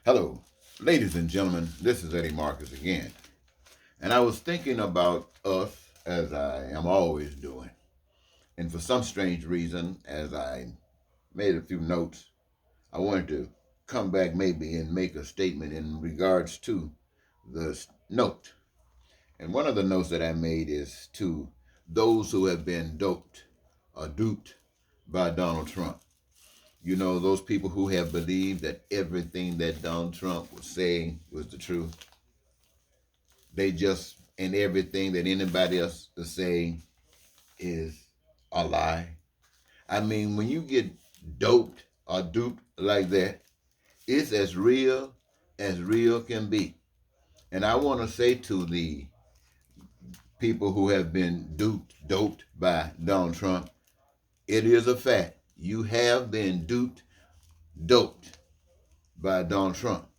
Hello, ladies and gentlemen, this is Eddie Marcus again. And I was thinking about us, as I am always doing. And for some strange reason, as I made a few notes, I wanted to come back maybe and make a statement in regards to the note. And one of the notes that I made is to those who have been doped or duped by Donald Trump. You know, those people who have believed that everything that Donald Trump was saying was the truth. They just, and everything that anybody else is saying is a lie. I mean, when you get doped or duped like that, it's as real can be. And I want to say to the people who have been doped by Donald Trump, it is a fact. You have been doped by Donald Trump.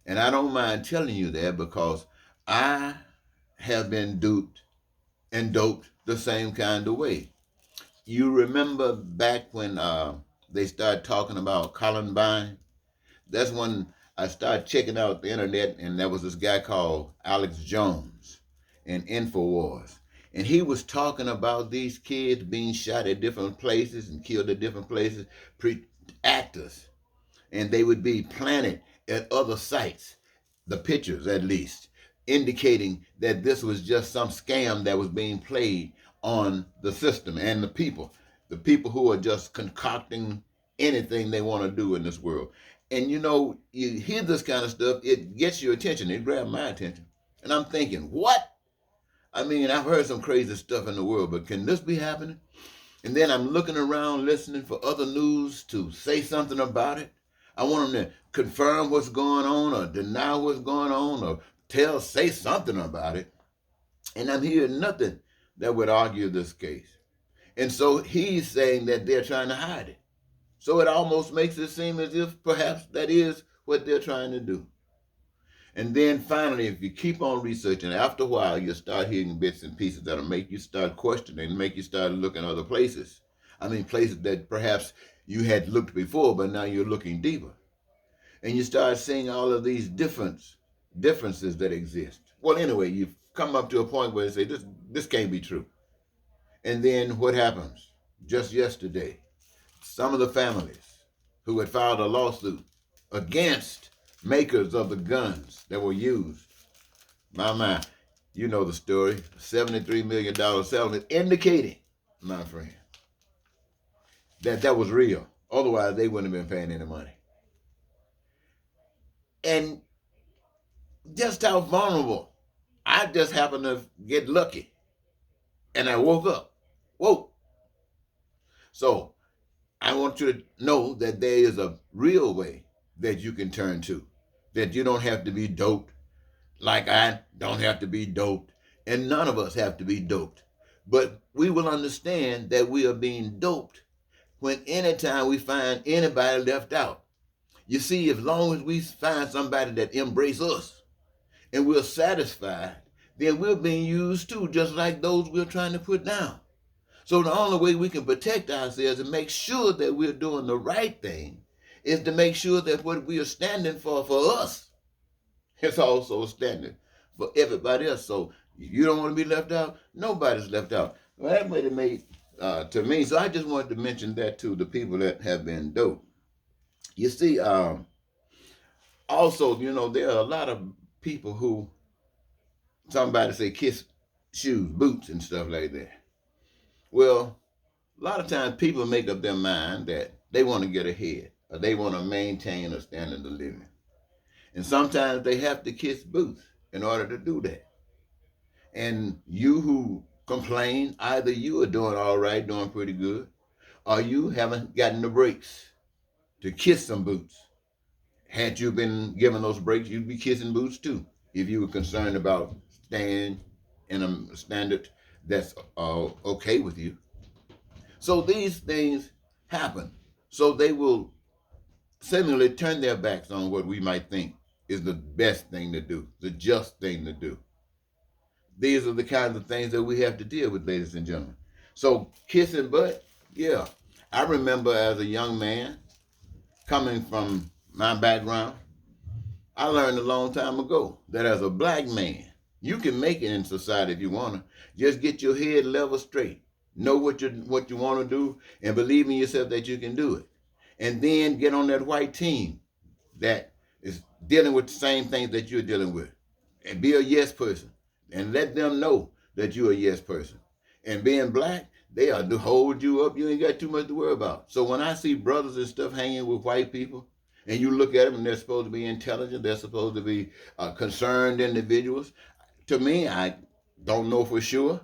And I don't mind telling you that because I have been duped and doped the same kind of way. You remember back when they started talking about Columbine? That's when I started checking out the internet, and there was this guy called Alex Jones in InfoWars. And he was talking about these kids being shot at different places and killed at different places, actors, and they would be planted at other sites, the pictures at least, indicating that this was just some scam that was being played on the system and the people who are just concocting anything they want to do in this world. And you know, you hear this kind of stuff, it gets your attention. It grabbed my attention. And I'm thinking, what? I mean, I've heard some crazy stuff in the world, but can this be happening? And then I'm looking around listening for other news to say something about it. I want them to confirm what's going on or deny what's going on or say something about it. And I'm hearing nothing that would argue this case. And so he's saying that they're trying to hide it. So it almost makes it seem as if perhaps that is what they're trying to do. And then finally, if you keep on researching, after a while, you'll start hearing bits and pieces that'll make you start questioning, make you start looking other places. I mean, places that perhaps you had looked before, but now you're looking deeper. And you start seeing all of these differences that exist. Well, anyway, you've come up to a point where you say, this can't be true. And then what happens? Just yesterday, some of the families who had filed a lawsuit against makers of the guns that were used. My, you know the story. $73 million settlement indicating, my friend, that was real. Otherwise, they wouldn't have been paying any money. And just how vulnerable. I just happened to get lucky. And I woke up. Whoa. So I want you to know that there is a real way that you can turn to. That you don't have to be doped, like I don't have to be doped, and none of us have to be doped. But we will understand that we are being doped when anytime we find anybody left out. You see, as long as we find somebody that embraces us and we're satisfied, then we're being used too, just like those we're trying to put down. So the only way we can protect ourselves and make sure that we're doing the right thing is to make sure that what we are standing for us is also standing for everybody else. So if you don't want to be left out, nobody's left out. Well, that's what it made to me. So I just wanted to mention that to the people that have been doped. You see, also, you know, there are a lot of people who, somebody say kiss shoes, boots, and stuff like that. Well, a lot of times people make up their mind that they want to get ahead or they want to maintain a standard of living. And sometimes they have to kiss boots in order to do that. And you who complain, either you are doing all right, doing pretty good, or you haven't gotten the breaks to kiss some boots. Had you been given those breaks, you'd be kissing boots too, if you were concerned about staying in a standard that's okay with you. So these things happen. So they will similarly turn their backs on what we might think is the best thing to do, the just thing to do. These are the kinds of things that we have to deal with, ladies and gentlemen. So kissing butt, yeah. I remember as a young man, coming from my background, I learned a long time ago that as a black man, you can make it in society if you want to. Just get your head level straight. Know what you want to do and believe in yourself that you can do it. And then get on that white team that is dealing with the same things that you're dealing with. And be a yes person. And let them know that you're a yes person. And being black, they are to hold you up. You ain't got too much to worry about. So when I see brothers and stuff hanging with white people, and you look at them and they're supposed to be intelligent, they're supposed to be concerned individuals, to me, I don't know for sure,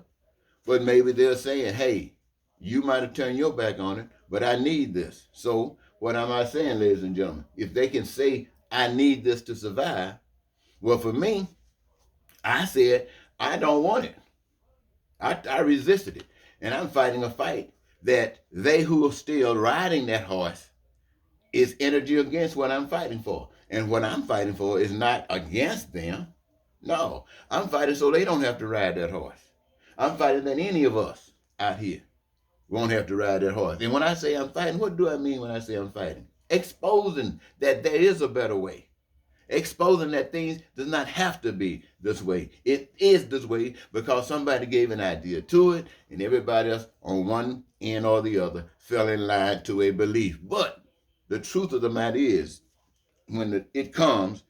but maybe they're saying, hey, you might have turned your back on it, but I need this. So what am I saying, ladies and gentlemen? If they can say, I need this to survive, well, for me, I said, I don't want it. I resisted it. And I'm fighting a fight that they who are still riding that horse is energy against what I'm fighting for. And what I'm fighting for is not against them. No, I'm fighting so they don't have to ride that horse. I'm fighting that any of us out here won't have to ride that horse. And when I say I'm fighting, what do I mean when I say I'm fighting? Exposing that there is a better way. Exposing that things does not have to be this way. It is this way because somebody gave an idea to it and everybody else on one end or the other fell in line to a belief. But the truth of the matter is, when it comes,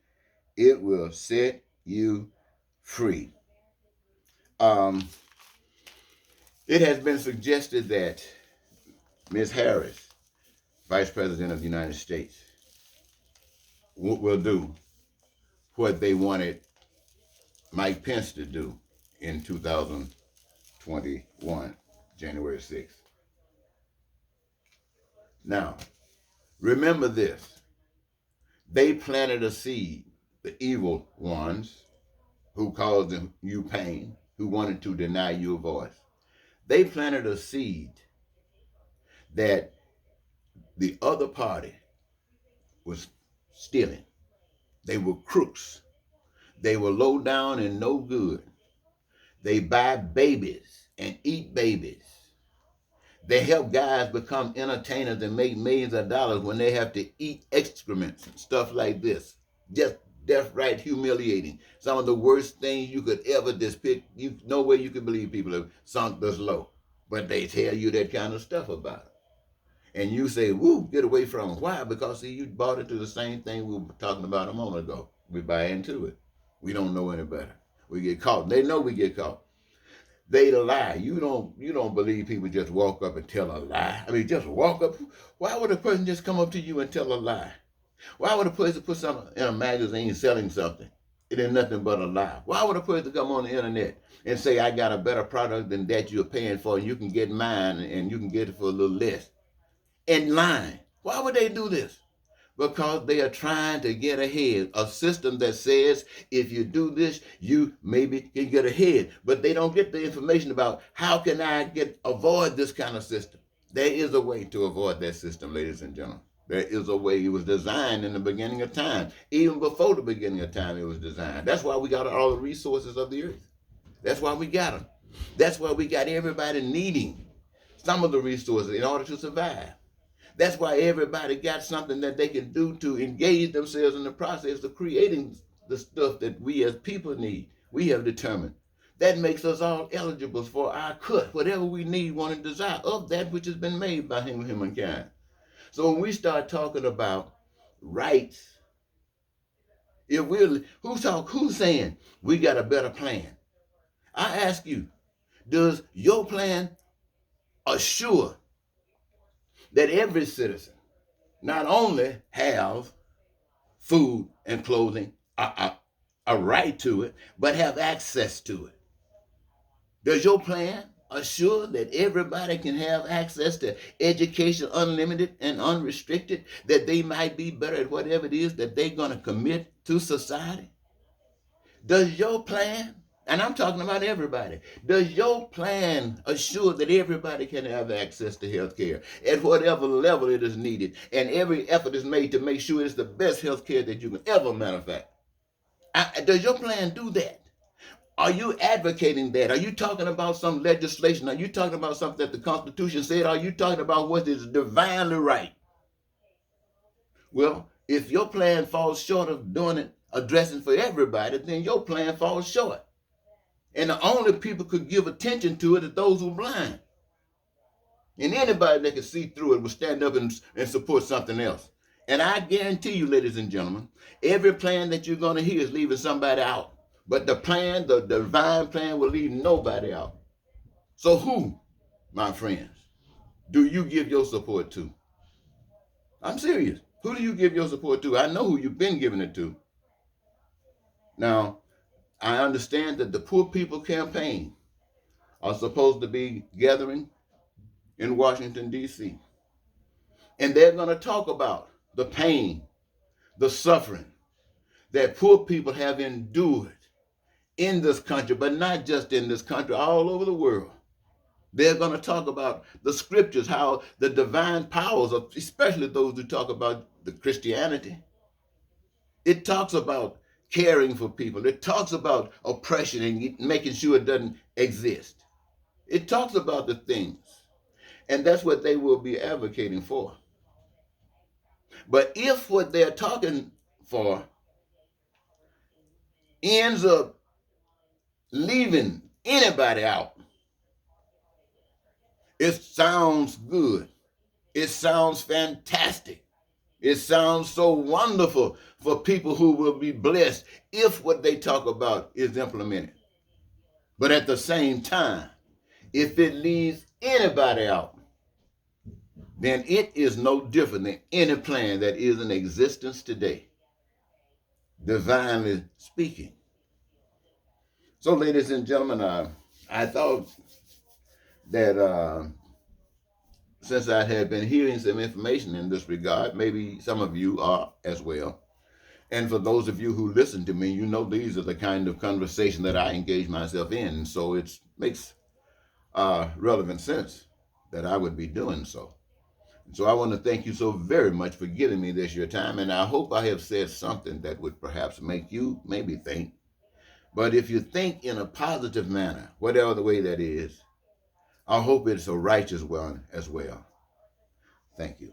it will set you free. It has been suggested that Ms. Harris, Vice President of the United States, will do what they wanted Mike Pence to do in 2021, January 6th. Now, remember this. They planted a seed, the evil ones who caused you pain, who wanted to deny you a voice. They planted a seed that the other party was stealing. They were crooks. They were low down and no good. They buy babies and eat babies. They help guys become entertainers and make millions of dollars when they have to eat excrements and stuff like this. Just downright humiliating. Some of the worst things you could ever depict. No way you could believe people have sunk this low. But they tell you that kind of stuff about it. And you say, woo, get away from them. Why? Because, see, you bought into the same thing we were talking about a moment ago. We buy into it. We don't know any better. We get caught. They know we get caught. They lie. You don't believe people just walk up and tell a lie. I mean, just walk up. Why would a person just come up to you and tell a lie? Why would a person put something in a magazine selling something? It is nothing but a lie. Why would a person come on the internet and say, I got a better product than that you're paying for, and you can get mine, and you can get it for a little less? And lying. Why would they do this? Because they are trying to get ahead. A system that says if you do this, you maybe can get ahead. But they don't get the information about how can I avoid this kind of system. There is a way to avoid that system, ladies and gentlemen. There is a way. It was designed in the beginning of time. Even before the beginning of time, it was designed. That's why we got all the resources of the earth. That's why we got them. That's why we got everybody needing some of the resources in order to survive. That's why everybody got something that they can do to engage themselves in the process of creating the stuff that we as people need. We have determined. That makes us all eligible for our cut, whatever we need, want, and desire of that which has been made by humankind. So when we start talking about rights, who's saying we got a better plan? I ask you, does your plan assure that every citizen not only have food and clothing, a right to it, but have access to it? Does your plan assure that everybody can have access to education unlimited and unrestricted, that they might be better at whatever it is that they're going to commit to society? Does your plan, and I'm talking about everybody, does your plan assure that everybody can have access to health care at whatever level it is needed, and every effort is made to make sure it's the best health care that you can ever manufacture? Does your plan do that? Are you advocating that? Are you talking about some legislation? Are you talking about something that the Constitution said? Are you talking about what is divinely right? Well, if your plan falls short of doing it addressing for everybody, then your plan falls short. And the only people could give attention to it are those who are blind. And anybody that can see through it will stand up and support something else. And I guarantee you, ladies and gentlemen, every plan that you're going to hear is leaving somebody out. But the plan, the divine plan, will leave nobody out. So who, my friends, do you give your support to? I'm serious. Who do you give your support to? I know who you've been giving it to. Now, I understand that the Poor People Campaign are supposed to be gathering in Washington, D.C. And they're going to talk about the pain, the suffering that poor people have endured in this country, but not just in this country, all over the world. They're going to talk about the scriptures, how the divine powers, especially those who talk about the Christianity, it talks about caring for people. It talks about oppression and making sure it doesn't exist. It talks about the things. And that's what they will be advocating for. But if what they're talking for ends up leaving anybody out, it sounds good. It sounds fantastic. It sounds so wonderful for people who will be blessed if what they talk about is implemented. But at the same time, if it leaves anybody out, then it is no different than any plan that is in existence today, divinely speaking. So, ladies and gentlemen, I thought that since I had been hearing some information in this regard, maybe some of you are as well. And for those of you who listen to me, you know these are the kind of conversation that I engage myself in. So it makes relevant sense that I would be doing so. So I want to thank you so very much for giving me this your time. And I hope I have said something that would perhaps make you maybe think. But if you think in a positive manner, whatever the way that is, I hope it's a righteous one as well. Thank you.